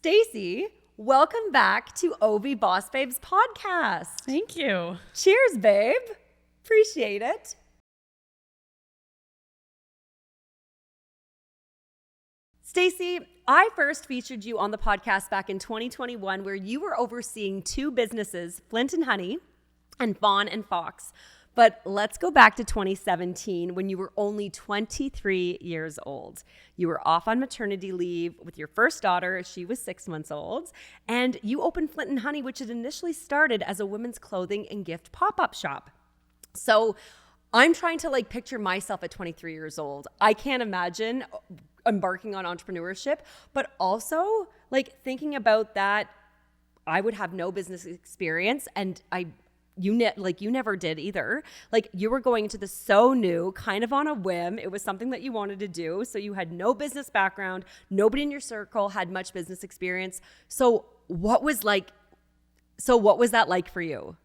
Stacey, welcome back to OV Boss Babes podcast. Thank you. Cheers, babe. Appreciate it. Stacey, I first featured you on the podcast back in 2021 where you were overseeing two businesses, Flint Honey and Fawn Fox. But let's go back to 2017 when you were only 23 years old. You were off on maternity leave with your first daughter. She was 6 months old. And you opened Flint Honey, which had initially started as a women's clothing and gift pop-up shop. So I'm trying to picture myself at 23 years old. I can't imagine embarking on entrepreneurship, but also thinking about that, I would have no business experience and you never did either. You were going into this so new, kind of on a whim. It was something that you wanted to do. So you had no business background. Nobody in your circle had much business experience. So what was that like for you?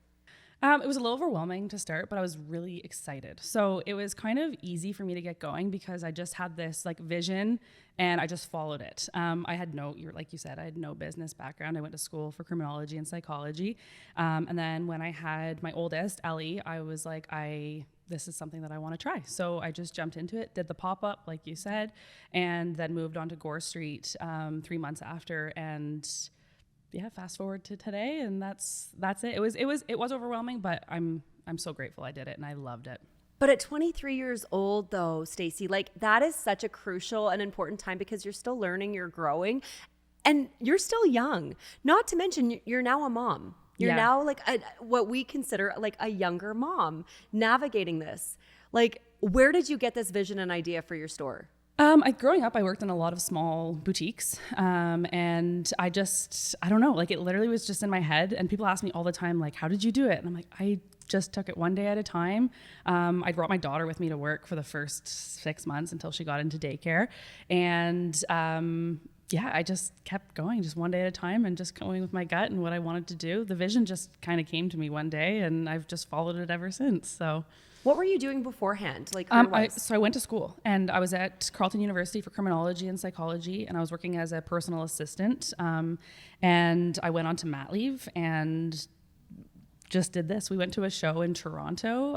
It was a little overwhelming to start, but I was really excited. So it was kind of easy for me to get going because I just had this vision and I just followed it. I had like you said, I had no business background. I went to school for criminology and psychology. And then when I had my oldest, Ellie, I was like, this is something that I want to try. So I just jumped into it, did the pop-up, like you said, and then moved on to Gore Street 3 months after. And yeah, fast forward to today, and that's it. It was overwhelming, but I'm so grateful I did it, and I loved it. But at 23 years old, though, Stacey, that is such a crucial and important time because you're still learning, you're growing, and you're still young. Not to mention, you're now a mom. You're now what we consider a younger mom navigating this. Where did you get this vision and idea for your store? Growing up, I worked in a lot of small boutiques, and I don't know, it literally was just in my head, and people ask me all the time, how did you do it? And I'm like, I just took it one day at a time. I brought my daughter with me to work for the first 6 months until she got into daycare. And, I just kept going just one day at a time and just going with my gut and what I wanted to do. The vision just kind of came to me one day and I've just followed it ever since. So. What were you doing beforehand? So I went to school and I was at Carleton University for criminology and psychology, and I was working as a personal assistant. And I went on to mat leave and just did this. We went to a show in Toronto,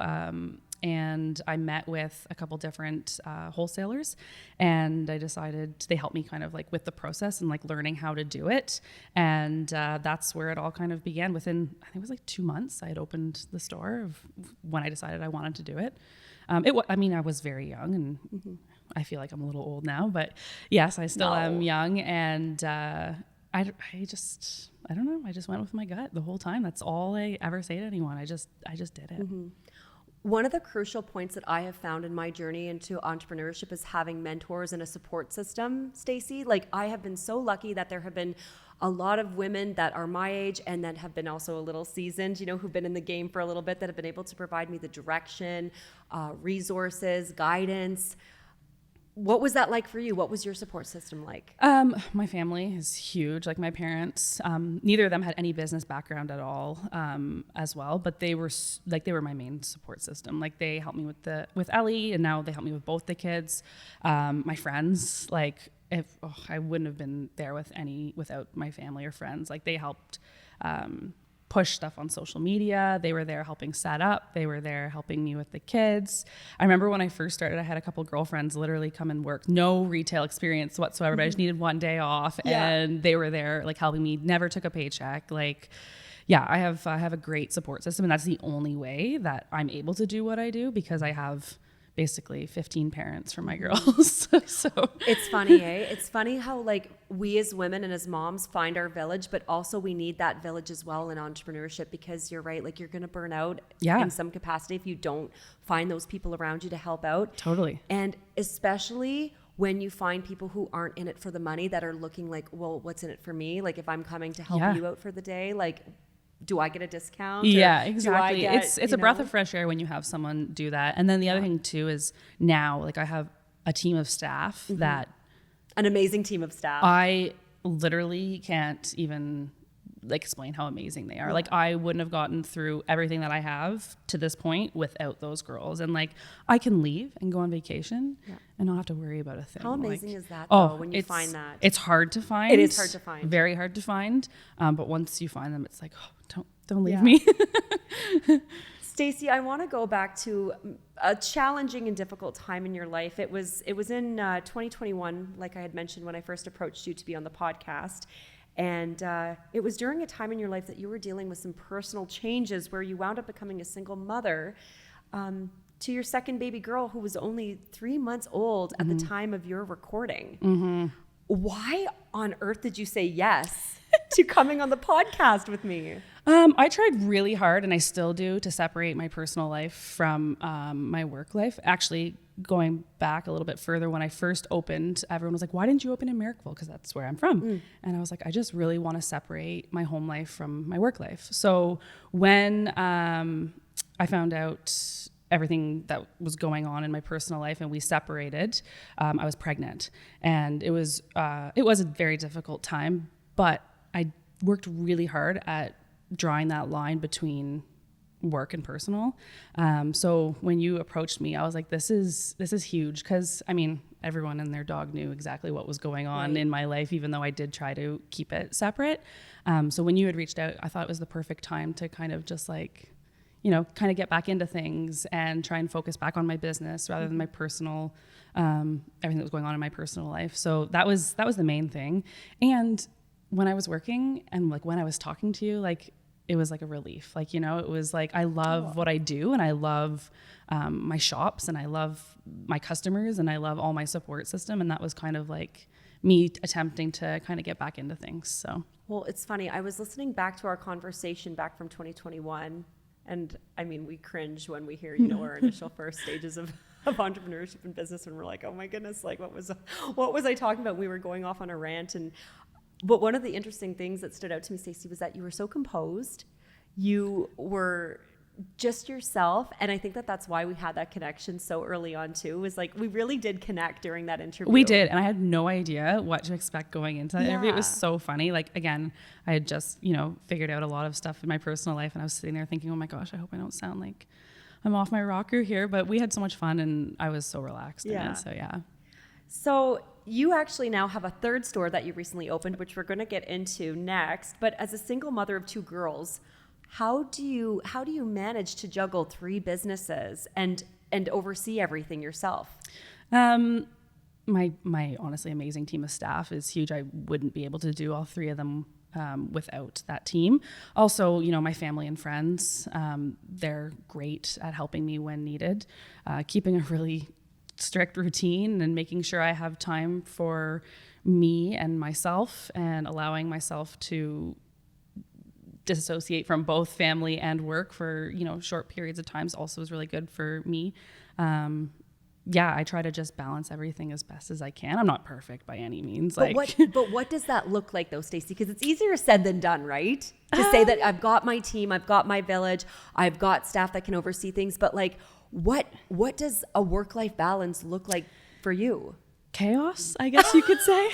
and I met with a couple different wholesalers, and I decided they helped me kind of with the process and learning how to do it. And that's where it all kind of began. Within, I think it was 2 months, I had opened the store when I decided I wanted to do it. I was very young, and I feel like I'm a little old now, but yes, I still am young. And I don't know. I just went with my gut the whole time. That's all I ever say to anyone. I just did it. Mm-hmm. One of the crucial points that I have found in my journey into entrepreneurship is having mentors and a support system, Stacey. I have been so lucky that there have been a lot of women that are my age and that have been also a little seasoned, who've been in the game for a little bit, that have been able to provide me the direction, resources, guidance. What was that like for you? What was your support system like? My family is huge. My parents, neither of them had any business background at all, as well, but they were my main support system. They helped me with Ellie, and now they help me with both the kids. My friends, I wouldn't have been there without my family or friends. They helped, push stuff on social media. They were there helping set up. They were there helping me with the kids. I remember when I first started, I had a couple girlfriends literally come and work. No retail experience whatsoever, but I just needed one day off. Yeah. And they were there helping me, never took a paycheck. I have a great support system, and that's the only way that I'm able to do what I do, because I have basically 15 parents for my girls. So it's funny, It's funny how we as women and as moms find our village, but also we need that village as well in entrepreneurship, because you're right, you're going to burn out in some capacity if you don't find those people around you to help out. Totally. And especially when you find people who aren't in it for the money, that are looking well, what's in it for me? If I'm coming to help you out for the day, do I get a discount? Yeah, exactly. It's a breath of fresh air when you have someone do that. And then the other thing too is now, I have a team of staff that... An amazing team of staff. I literally can't even like explain how amazing they are. Like I wouldn't have gotten through everything that I have to this point without those girls. And like I can leave and go on vacation and not have to worry about a thing. How amazing like, is that though, when you find that? It's hard to find. It is hard to find. Very hard to find. But once you find them, it's like, oh, don't leave me. Stacey, I want to go back to a challenging and difficult time in your life. It was in 2021, like I had mentioned when I first approached you to be on the podcast. And it was during a time in your life that you were dealing with some personal changes where you wound up becoming a single mother to your second baby girl who was only 3 months old at the time of your recording. Why on earth did you say yes to coming on the podcast with me? I tried really hard, and I still do, to separate my personal life from my work life. Actually, going back a little bit further, when I first opened, everyone was like, why didn't you open in Marrickville? Because that's where I'm from. And I was like, I just really want to separate my home life from my work life. So when I found out everything that was going on in my personal life and we separated, I was pregnant. And it was a very difficult time, but I worked really hard at drawing that line between work and personal. So when you approached me, I was like, this is huge. Cause I mean, everyone and their dog knew exactly what was going on in my life, even though I did try to keep it separate. So when you had reached out, I thought it was the perfect time to kind of just like, kind of get back into things and try and focus back on my business rather than my personal, everything that was going on in my personal life. So that was the main thing. And when I was working and like when I was talking to you, like it was like a relief. Like, it was like, I love what I do, and I love my shops, and I love my customers, and I love all my support system. And that was kind of like me attempting to kind of get back into things. So, well, it's funny. I was listening back to our conversation back from 2021. And I mean, we cringe when we hear, our initial first stages of entrepreneurship and business, and we're like, oh my goodness, like what was I talking about? We were going off on a rant. But one of the interesting things that stood out to me, Stacey, was that you were so composed. You were just yourself. And I think that that's why we had that connection so early on too, was like, we really did connect during that interview. We did. And I had no idea what to expect going into that interview. It was so funny. Like, again, I had just, figured out a lot of stuff in my personal life, and I was sitting there thinking, oh my gosh, I hope I don't sound like I'm off my rocker here. But we had so much fun, and I was so relaxed in it. So yeah. So you actually now have a third store that you recently opened, which we're going to get into next. But as a single mother of 2 girls, how do you manage to juggle 3 businesses and oversee everything yourself? My honestly amazing team of staff is huge. I wouldn't be able to do all 3 of them without that team. Also, my family and friends, they're great at helping me when needed, keeping a really strict routine and making sure I have time for me and myself, and allowing myself to disassociate from both family and work for, short periods of times also is really good for me. I try to just balance everything as best as I can. I'm not perfect by any means. But what does that look like though, Stacey? Because it's easier said than done, right? To say that I've got my team, I've got my village, I've got staff that can oversee things, but like, what does a work-life balance look like for you? Chaos, I guess you could say.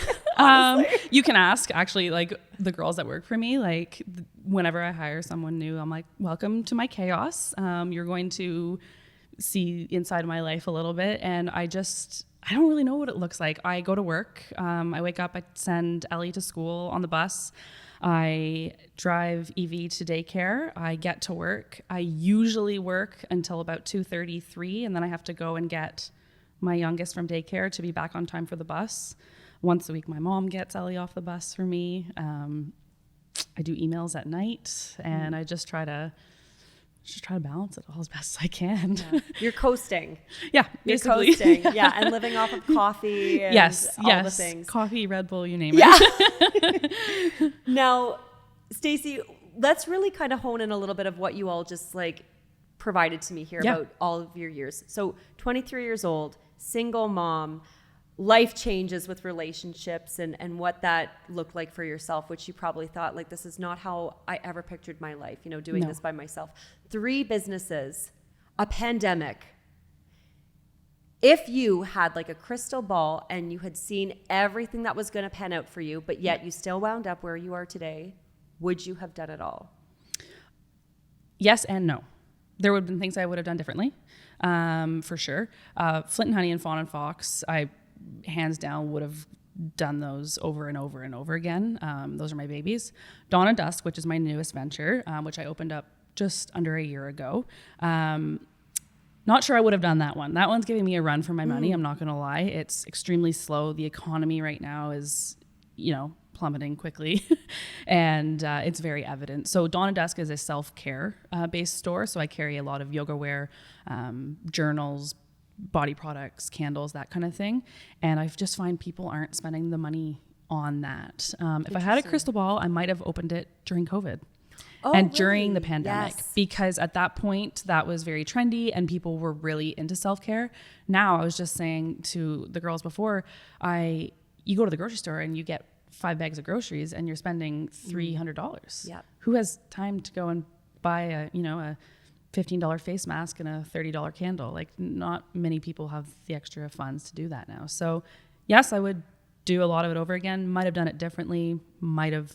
You can ask actually like the girls that work for me, like whenever I hire someone new, I'm like, welcome to my chaos. You're going to see inside of my life a little bit. And I don't really know what it looks like. I go to work. I wake up, I send Ellie to school on the bus. I drive Evie to daycare. I get to work. I usually work until about 2:33, and then I have to go and get my youngest from daycare to be back on time for the bus. Once a week, my mom gets Ellie off the bus for me. I do emails at night, and I just try to balance it all as best as I can. Yeah. You're coasting. Yeah, basically. You're coasting. Yeah, and living off of coffee and all the things. Coffee, Red Bull, you name it. Now, Stacey, let's really kind of hone in a little bit of what you all just like provided to me here about all of your years. So 23 years old, single mom, life changes with relationships and what that looked like for yourself, which you probably thought like, this is not how I ever pictured my life, doing this by myself. 3 businesses, a pandemic. If you had like a crystal ball and you had seen everything that was going to pan out for you, but yet you still wound up where you are today, would you have done it all? Yes and no. There would have been things I would have done differently, for sure. Flint Honey and Fawn Fox, I hands down would have done those over and over and over again. Those are my babies. Dawn and Dusk, which is my newest venture, which I opened up just under a year ago. Not sure I would have done that one. That one's giving me a run for my money. I'm not going to lie. It's extremely slow. The economy right now is, plummeting quickly and it's very evident. So Dawn and Dusk is a self-care based store. So I carry a lot of yoga wear, journals, body products, candles, that kind of thing. And I just find people aren't spending the money on that. If I had a crystal ball, I might have opened it during COVID. During the pandemic, because at that point that was very trendy and people were really into self-care. Now I was just saying to the girls before, you go to the grocery store and you get 5 bags of groceries and you're spending $300. Yeah. Who has time to go and buy a $15 face mask and a $30 candle? Like, not many people have the extra funds to do that now. So yes, I would do a lot of it over again. Might have done it differently. Might have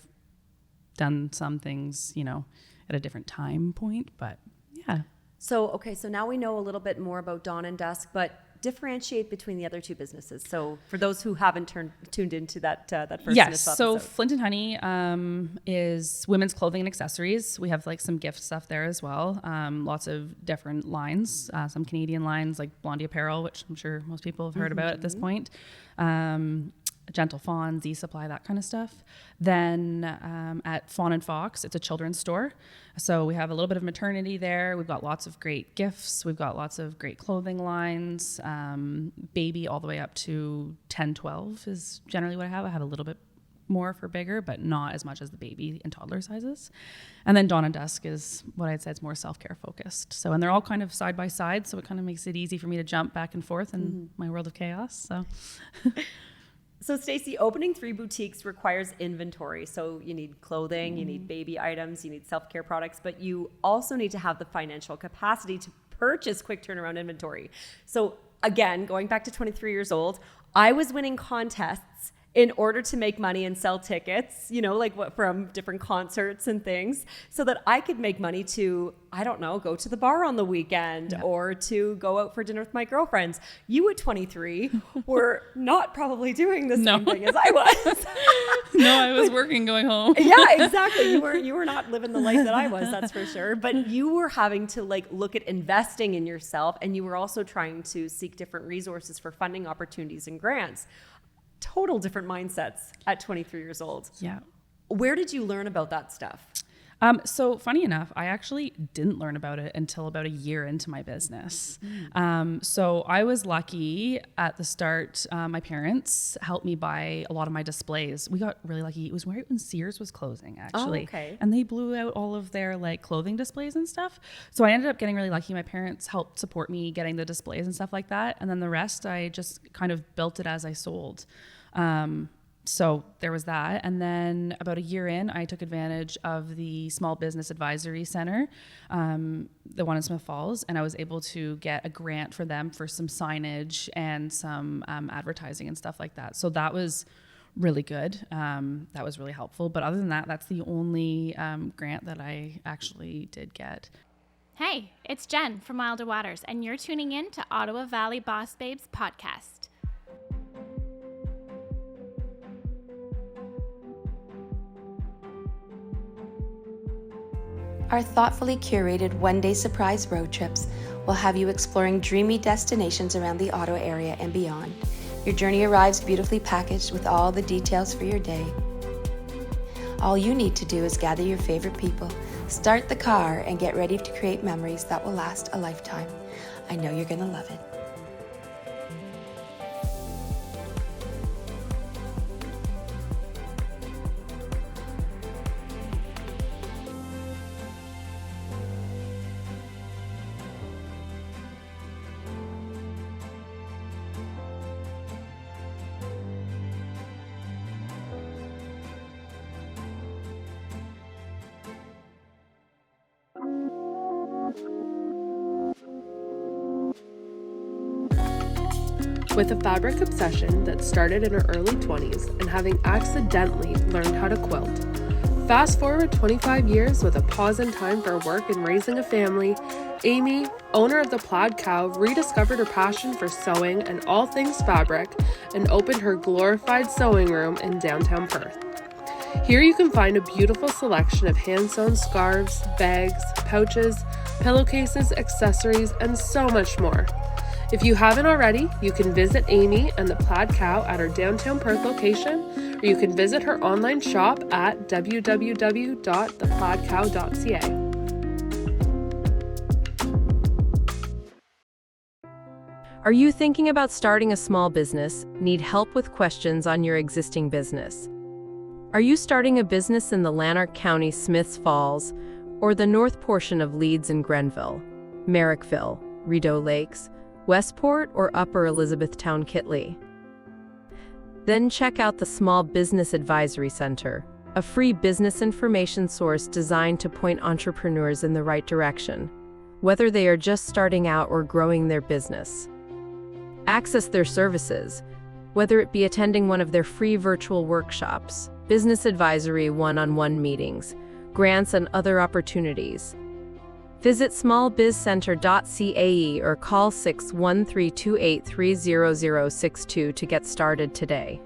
done some things, at a different time point, but yeah. So now we know a little bit more about Dawn and Dusk, but differentiate between the other two businesses. So for those who haven't tuned into that first yes, episode. So Flint and Honey is women's clothing and accessories. We have like some gift stuff there as well. Lots of different lines, some Canadian lines like Blondie Apparel, which I'm sure most people have heard about at this point. Gentle Fawn, Z Supply, that kind of stuff. Then at Fawn Fox, it's a children's store. So we have a little bit of maternity there. We've got lots of great gifts. We've got lots of great clothing lines. Baby all the way up to 10, 12 is generally what I have. I have a little bit more for bigger, but not as much as the baby and toddler sizes. And then Dawn and Dusk is what I'd say is more self-care focused. So, and they're all kind of side by side. So it kind of makes it easy for me to jump back and forth in my world of chaos. So... So Stacey, opening 3 boutiques requires inventory. So you need clothing, you need baby items, you need self-care products, but you also need to have the financial capacity to purchase quick turnaround inventory. So again, going back to 23 years old, I was winning contests in order to make money and sell tickets, from different concerts and things, so that I could make money to, go to the bar on the weekend or to go out for dinner with my girlfriends. You at 23 were not probably doing the same thing as I was. No, I was working, going home. Yeah, exactly. You were not living the life that I was, that's for sure. But you were having to look at investing in yourself, and you were also trying to seek different resources for funding opportunities and grants. Total different mindsets at 23 years old. Yeah. Where did you learn about that stuff? So funny enough, I actually didn't learn about it until about a year into my business. So I was lucky at the start. My parents helped me buy a lot of my displays. We got really lucky. It was right when Sears was closing, actually. Oh, okay. And they blew out all of their clothing displays and stuff. So I ended up getting really lucky. My parents helped support me getting the displays and stuff like that. And then the rest, I just kind of built it as I sold. So there was that. And then about a year in, I took advantage of the Small Business Advisory Center, the one in Smith Falls, and I was able to get a grant for them for some signage and some advertising and stuff like that. So that was really good. That was really helpful. But other than that, that's the only grant that I actually did get. Hey, it's Jen from Wilder Waters, and you're tuning in to Ottawa Valley Boss Babes podcast. Our thoughtfully curated one-day surprise road trips will have you exploring dreamy destinations around the Ottawa area and beyond. Your journey arrives beautifully packaged with all the details for your day. All you need to do is gather your favorite people, start the car, and get ready to create memories that will last a lifetime. I know you're going to love it. With a fabric obsession that started in her early 20s and having accidentally learned how to quilt, Fast forward 25 years with a pause in time for work and raising a family, Amy, owner of the Plaid Cow, rediscovered her passion for sewing and all things fabric and opened her glorified sewing room in downtown Perth. Here you can find a beautiful selection of hand-sewn scarves, bags, pouches, pillowcases, accessories, and so much more. If you haven't already, you can visit Amy and the Plaid Cow at her downtown Perth location, or you can visit her online shop at www.theplaidcow.ca. Are you thinking about starting a small business? Need help with questions on your existing business? Are you starting a business in the Lanark County, Smiths Falls, or the north portion of Leeds and Grenville, Merrickville, Rideau Lakes, Westport, or Upper Elizabethtown, Kittley? Then check out the Small Business Advisory Center, a free business information source designed to point entrepreneurs in the right direction, whether they are just starting out or growing their business. Access their services, whether it be attending one of their free virtual workshops, business advisory one-on-one meetings, grants, and other opportunities. Visit smallbizcenter.cae or call 613-283-0062 to get started today.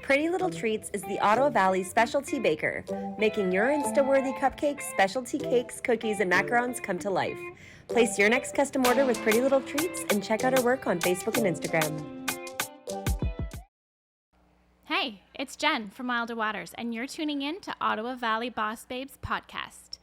Pretty Little Treats is the Ottawa Valley specialty baker, making your Insta-worthy cupcakes, specialty cakes, cookies, and macarons come to life. Place your next custom order with Pretty Little Treats and check out our work on Facebook and Instagram. Hey, it's Jen from Wilder Waters, and you're tuning in to Ottawa Valley Boss Babes podcast.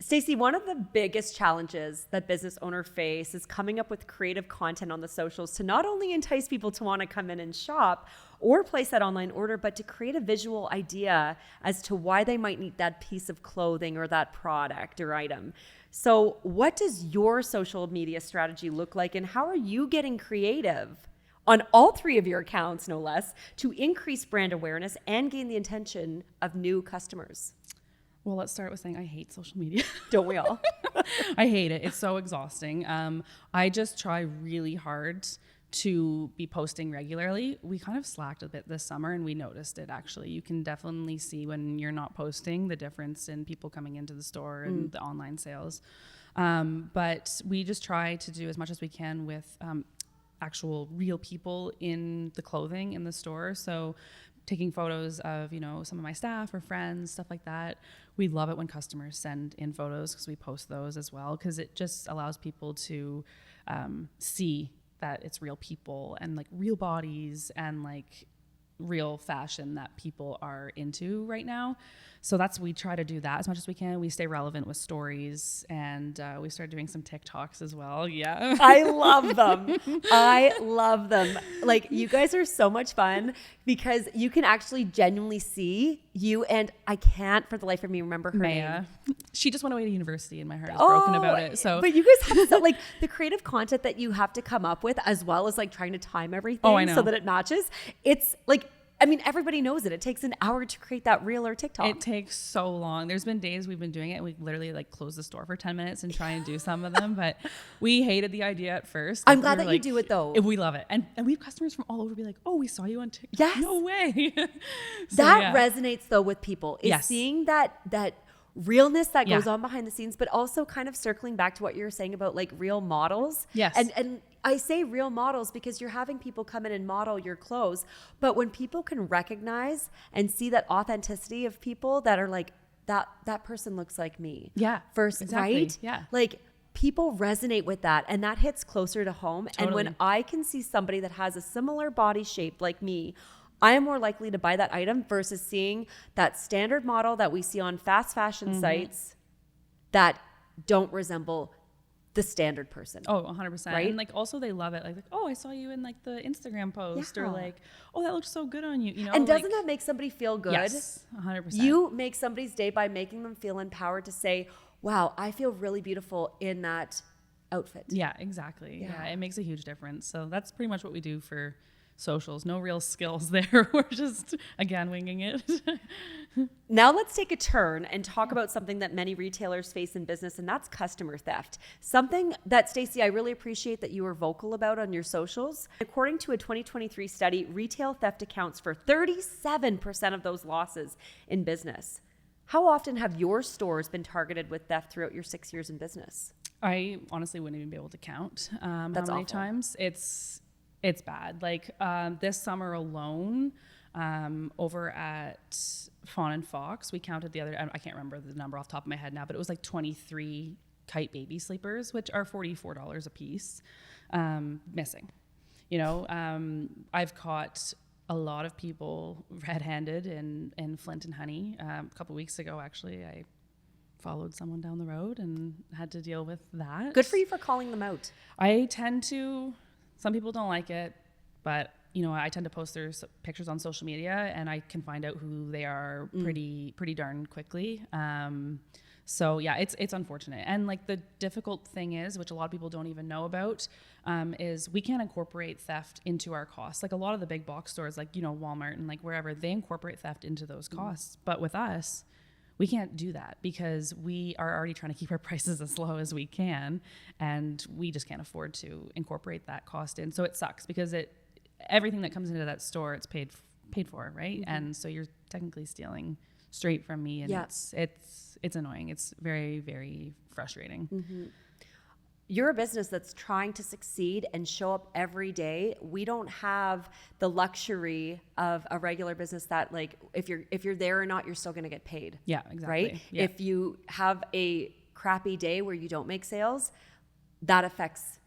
Stacey, one of the biggest challenges that business owners face is coming up with creative content on the socials to not only entice people to want to come in and shop or place that online order, but to create a visual idea as to why they might need that piece of clothing or that product or item. So what does your social media strategy look like, and how are you getting creative on all three of your accounts, no less, to increase brand awareness and gain the attention of new customers? Well, let's start with saying I hate social media. Don't we all? I hate it. It's so exhausting. I just try really hard to be posting regularly. We kind of slacked a bit this summer, and we noticed it actually. You can definitely see when you're not posting the difference in people coming into the store and the online sales. But we just try to do as much as we can with actual real people in the clothing in the store. So taking photos of, some of my staff or friends, stuff like that. We love it when customers send in photos because we post those as well, because it just allows people to see that it's real people and like real bodies and like real fashion that people are into right now. So we try to do that as much as we can. We stay relevant with stories, and we started doing some TikToks as well. Yeah. I love them. I love them. Like, you guys are so much fun because you can actually genuinely see you, and I can't for the life of me remember her name. She just went away to university and my heart is broken about it. So, but you guys have like the creative content that you have to come up with, as well as like trying to time everything so that it matches. It's like, everybody knows it. It takes an hour to create that reel or TikTok. It takes so long. There's been days we've been doing it and we literally like close the store for 10 minutes and try and do some of them, but we hated the idea at first. I'm glad that you do it though. We love it. And we have customers from all over be like, oh, we saw you on TikTok. Yes. No way. That resonates though with people, is seeing that realness that goes on behind the scenes, but also kind of circling back to what you were saying about like real models. Yes. And I say real models because you're having people come in and model your clothes, but when people can recognize and see that authenticity of people that are like, that person looks like me. Yeah. First, exactly. right? Yeah. Like, people resonate with that, and that hits closer to home. Totally. And when I can see somebody that has a similar body shape like me, I am more likely to buy that item versus seeing that standard model that we see on fast fashion sites that don't resemble the standard person. Oh, 100%. Right? And like also they love it. Like, oh, I saw you in like the Instagram post or like, oh, that looks so good on you. And doesn't that make somebody feel good? Yes, 100%. You make somebody's day by making them feel empowered to say, wow, I feel really beautiful in that outfit. Yeah, exactly. Yeah, it makes a huge difference. So that's pretty much what we do for socials, no real skills there. We're just, again, winging it. Now let's take a turn and talk about something that many retailers face in business, and that's customer theft. Something that, Stacey, I really appreciate that you were vocal about on your socials. According to a 2023 study, retail theft accounts for 37% of those losses in business. How often have your stores been targeted with theft throughout your 6 years in business? I honestly wouldn't even be able to count how many awful. times. It's bad. Like this summer alone, over at Fawn Fox, we counted the other, I can't remember the number off the top of my head now, but it was like 23 kite baby sleepers, which are $44 a piece, missing. You know, I've caught a lot of people red-handed in Flint Honey. A couple of weeks ago, actually, I followed someone down the road and had to deal with that. Good for you for calling them out. I tend to, some people don't like it, but you know, I tend to post their pictures on social media and I can find out who they are pretty darn quickly. So yeah, it's unfortunate. And like the difficult thing is, which a lot of people don't even know about, is we can't incorporate theft into our costs. Like a lot of the big box stores, like, you know, Walmart and like wherever, they incorporate theft into those costs. But with us, we can't do that because we are already trying to keep our prices as low as we can. And we just can't afford to incorporate that cost in. So it sucks because everything that comes into that store, it's paid for, right? Mm-hmm. And so you're technically stealing straight from me, and it's annoying. It's very, very frustrating. Mm-hmm. You're a business that's trying to succeed and show up every day. We don't have the luxury of a regular business that, like, if you're there or not, you're still going to get paid. Yeah, exactly. Right? Yeah. If you have a crappy day where you don't make sales, that affects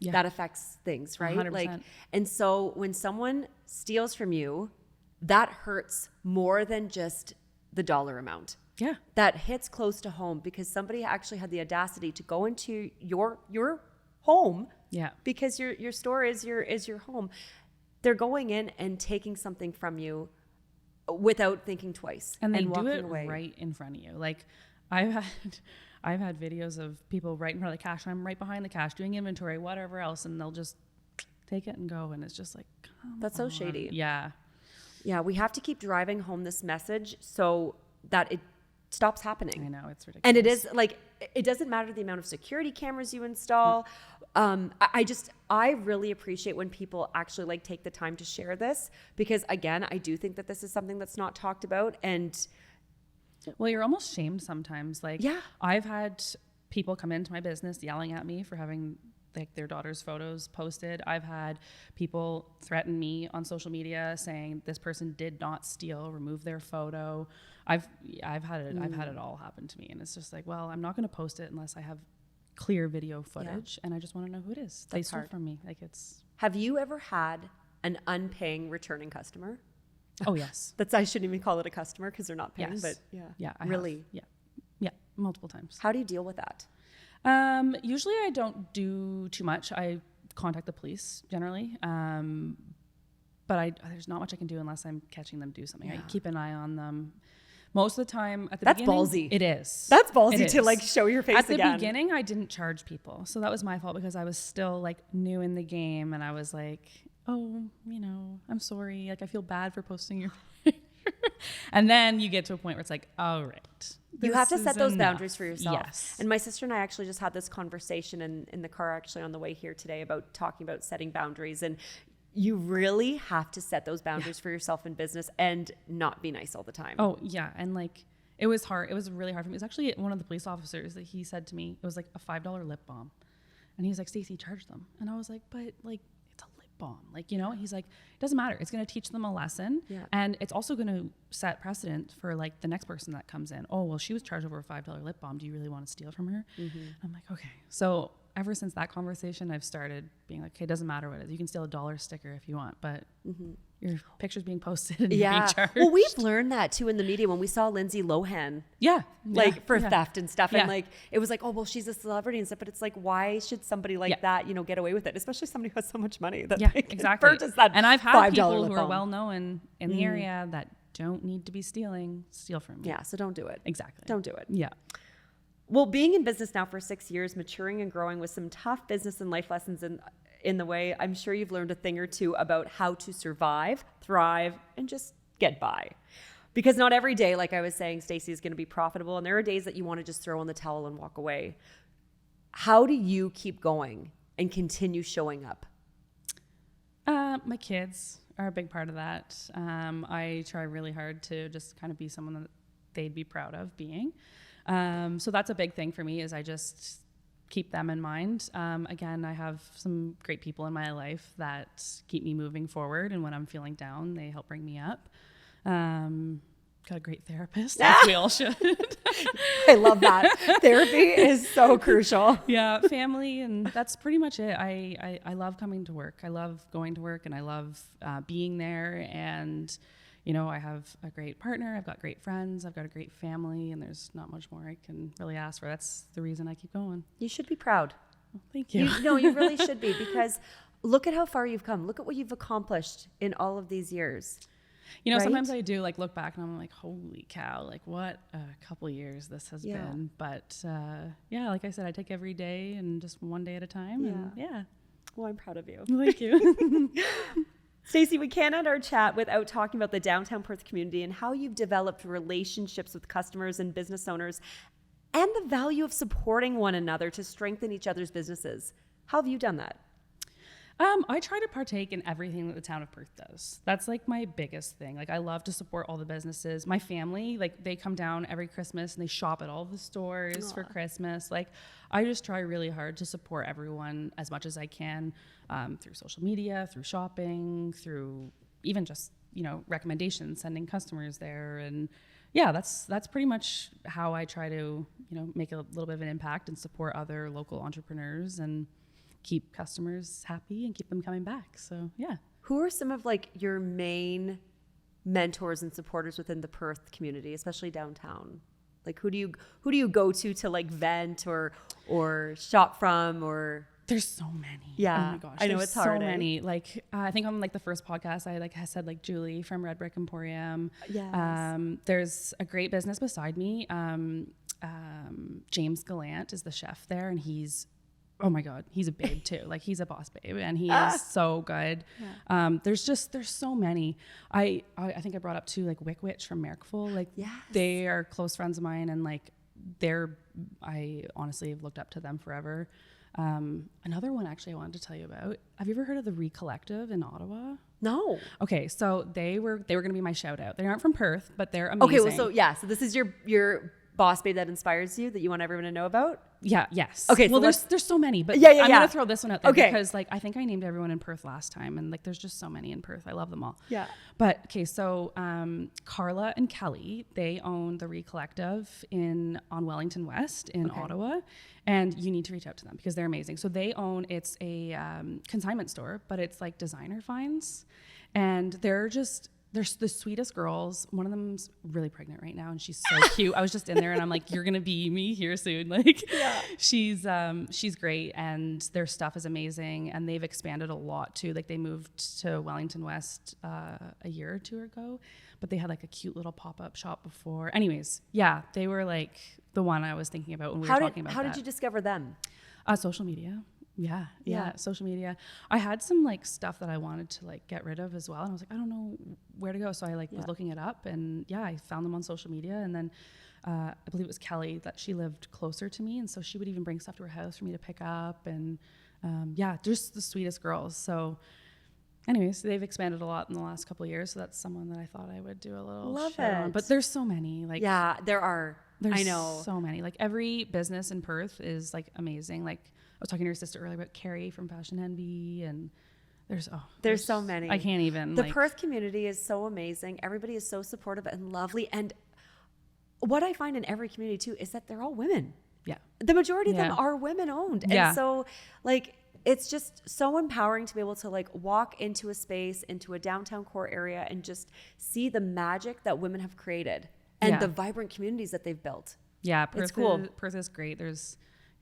things, right? 100%. Like, and so when someone steals from you, that hurts more than just the dollar amount. Yeah. That hits close to home because somebody actually had the audacity to go into your home. Yeah. Because your store is your home. They're going in and taking something from you without thinking twice. And they walking do it away. right in front of you. Like I've had videos of people right in front of the cash, and I'm right behind the cash doing inventory, whatever else, and they'll just take it and go, and it's just like, that's so shady. Yeah. Yeah, we have to keep driving home this message so that it stops happening. I know, it's ridiculous. And it is like, it doesn't matter the amount of security cameras you install. I really appreciate when people actually like take the time to share this because, again, I do think that this is something that's not talked about. And well, you're almost shamed sometimes. Like, yeah. I've had people come into my business yelling at me for having like their daughter's photos posted. I've had people threaten me on social media saying this person did not steal, remove their photo. I've had it all happen to me, and it's just like, well, I'm not going to post it unless I have clear video footage, and I just want to know who it is. They stole from me. Like, it's. Have you ever had an unpaying returning customer? Oh yes. I shouldn't even call it a customer because they're not paying. Yes. But yeah, I really, have. Yeah, multiple times. How do you deal with that? Usually I don't do too much. I contact the police generally. But there's not much I can do unless I'm catching them do something. I keep an eye on them. Most of the time at the beginning. That's ballsy. It is. That's ballsy It to is. like show your face at again. the beginning, I didn't charge people. So that was my fault because I was still like new in the game, and I was like, oh, you know, I'm sorry. Like, I feel bad for posting your picture. And then you get to a point where it's like, all right. You have to set those enough. boundaries for yourself. Yes. And my sister and I actually just had this conversation in the car actually on the way here today about talking about setting boundaries. And you really have to set those boundaries for yourself in business and not be nice all the time. Oh, yeah. And like, it was hard. It was really hard for me. It was actually one of the police officers that he said to me, it was like a $5 lip balm. And he was like, Stacey, charge them. And I was like, but like, it's a lip balm. Like, you know, he's like, it doesn't matter. It's going to teach them a lesson. Yeah. And it's also going to set precedent for like the next person that comes in. Oh, well, she was charged over a $5 lip balm. Do you really want to steal from her? Mm-hmm. I'm like, okay. So ever since that conversation, I've started being like, okay, it doesn't matter what it is. You can steal a $1 sticker if you want, but your picture's being posted and you're being charged. Well, we've learned that too in the media when we saw Lindsay Lohan. For theft and stuff. Yeah. And like, it was like, oh, well, she's a celebrity and stuff. But it's like, why should somebody like that, you know, get away with it? Especially somebody who has so much money that they can purchase that. And I've had $5 people lip who balm. are well known in the area that don't need to be steal from me. Yeah, so don't do it. Exactly. Don't do it. Yeah. Well, being in business now for 6 years, maturing and growing with some tough business and life lessons in the way, I'm sure you've learned a thing or two about how to survive, thrive, and just get by. Because not every day, like I was saying, Stacey, is going to be profitable. And there are days that you want to just throw in the towel and walk away. How do you keep going and continue showing up? My kids are a big part of that. I try really hard to just kind of be someone that they'd be proud of being. So that's a big thing for me, is I just keep them in mind. Again, I have some great people in my life that keep me moving forward. And when I'm feeling down, they help bring me up. Got a great therapist, as we all should. I love that. Therapy is so crucial. Yeah, family, and that's pretty much it. I love coming to work. I love going to work, and I love being there. And, you know, I have a great partner. I've got great friends. I've got a great family, and there's not much more I can really ask for. That's the reason I keep going. You should be proud. Well, thank you. No, you really should be, because look at how far you've come. Look at what you've accomplished in all of these years. You know, right? Sometimes I do like look back and I'm like, holy cow, like what a couple years this has been. But yeah, like I said, I take every day and just one day at a time. Yeah. And yeah. Well, I'm proud of you. Thank you. Stacey, we can't end our chat without talking about the downtown Perth community and how you've developed relationships with customers and business owners and the value of supporting one another to strengthen each other's businesses. How have you done that? I try to partake in everything that the town of Perth does. That's like my biggest thing. Like I love to support all the businesses. My family, like they come down every Christmas and they shop at all the stores for Christmas. Like I just try really hard to support everyone as much as I can, through social media, through shopping, through even just, you know, recommendations, sending customers there. And yeah, that's pretty much how I try to, you know, make a little bit of an impact and support other local entrepreneurs and keep customers happy and keep them coming back. So yeah. Who are some of like your main mentors and supporters within the Perth community, especially downtown? Like who do you go to like vent or shop from? Or there's so many. Yeah. Oh my gosh. I know there's it's hard. So many. Like I think on like the first podcast I said like Julie from Red Brick Emporium. Yes. There's a great business beside me. James Gallant is the chef there, and oh my God, he's a babe too. Like he's a boss babe, and he is so good. Yeah. There's so many. I think I brought up too, like Wick Witch from Merrickville. Like they are close friends of mine, and like I honestly have looked up to them forever. Another one actually I wanted to tell you about. Have you ever heard of the Recollective in Ottawa? No. Okay, so they were going to be my shout out. They aren't from Perth, but they're amazing. Okay, well, so this is your boss babe that inspires you, that you want everyone to know about? Yeah, yes. Okay, well, so there's so many, but I'm going to throw this one out there okay. because like I think I named everyone in Perth last time, and like there's just so many in Perth. I love them all. Yeah. But okay, so Carla and Kelly, they own the Recollective on Wellington West in Ottawa, and you need to reach out to them because they're amazing. So they own, it's a consignment store, but it's like designer finds, and they're the sweetest girls. One of them's really pregnant right now, and she's so cute. I was just in there, and I'm like, "You're gonna be me here soon." Like, she's great, and their stuff is amazing, and they've expanded a lot too. Like, they moved to Wellington West a year or two ago, but they had like a cute little pop-up shop before. Anyways, yeah, they were like the one I was thinking about when we were talking about. How did you discover them? Social media. Yeah, social media. I had some like stuff that I wanted to like get rid of as well, and I was like, I don't know where to go, so I like was looking it up, and I found them on social media. And then I believe it was Kelly that she lived closer to me, and so she would even bring stuff to her house for me to pick up, and just the sweetest girls. So anyways, they've expanded a lot in the last couple of years, so that's someone that I thought I would do a little shout on. But there's so many. Like there are. There's I know so many. Like every business in Perth is like amazing. Like I was talking to your sister earlier about Carrie from Fashion Envy, and there's so many. I can't even. The Perth community is so amazing. Everybody is so supportive and lovely. And what I find in every community too is that they're all women. Yeah. The majority of them are women owned. And so like it's just so empowering to be able to like walk into a space, into a downtown core area, and just see the magic that women have created and the vibrant communities that they've built. Yeah, Perth it's cool. Perth is great.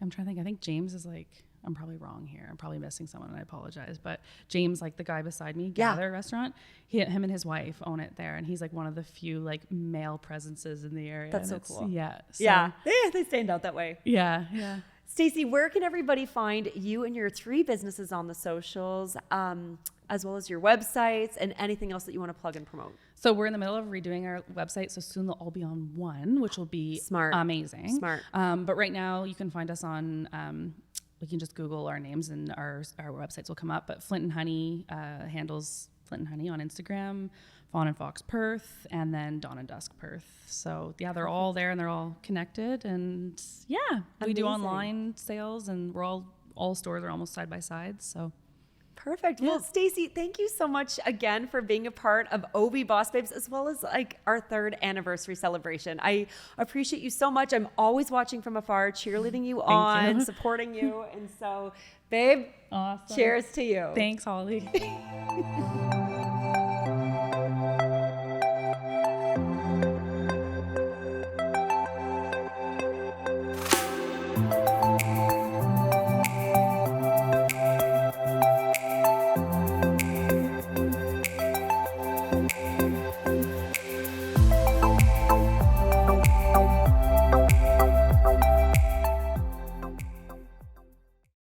I'm trying to think. I think James is like, I'm probably wrong here. I'm probably missing someone, and I apologize. But James, like the guy beside me, Gather Restaurant, him and his wife own it there, and he's like one of the few like male presences in the area. That's so cool. Yeah. So, yeah, they stand out that way. Yeah. Stacey, where can everybody find you and your 3 businesses on the socials, as well as your websites and anything else that you want to plug and promote? So we're in the middle of redoing our website, so soon they'll all be on one, which will be amazing. Smart. But right now you can find us on, we can just Google our names and our websites will come up. But Flint and Honey handles Flint and Honey on Instagram, Fawn and Fox Perth, and then Dawn and Dusk Perth. So yeah, they're all there and they're all connected. And yeah, we do online sales, and we're all stores are almost side by side. So. Perfect. Well, Stacey, thank you so much again for being a part of OB Boss Babes, as well as like our 3rd anniversary celebration. I appreciate you so much. I'm always watching from afar, cheerleading you on, supporting you. And so, babe, awesome. Cheers to you. Thanks, Holly.